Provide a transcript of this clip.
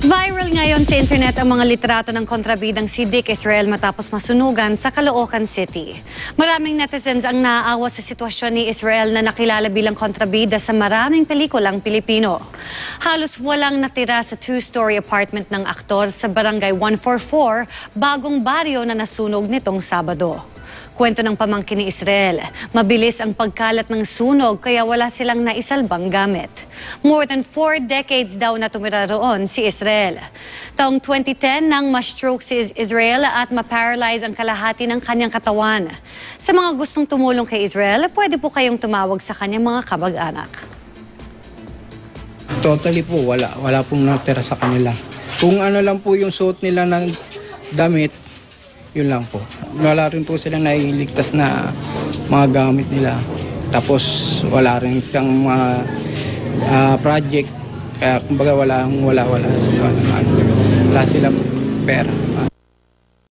Viral ngayon sa internet ang mga litrato ng kontrabidang si Dick Israel matapos masunugan sa Caloocan City. Maraming netizens ang naaawa sa sitwasyon ni Israel na nakilala bilang kontrabida sa maraming pelikulang Pilipino. Halos walang natira sa two-story apartment ng aktor sa Barangay 144, Bagong Baryo na nasunog nitong Sabado. Kwento ng pamangkin ni Israel, mabilis ang pagkalat ng sunog kaya wala silang naisalbang gamit. More than 4 decades daw na tumira roon si Israel. Taong 2010 nang ma-stroke si Israel at ma-paralyze ang kalahati ng kanyang katawan. Sa mga gustong tumulong kay Israel, pwede po kayong tumawag sa kanyang mga kamag-anak. Totally po, wala pong natira sa kanila. Kung ano lang po yung suot nila ng damit, yun lang po. Wala rin po silang nailigtas na mga gamit nila. Tapos wala rin siyang mga project. Kaya kumbaga wala silang pera.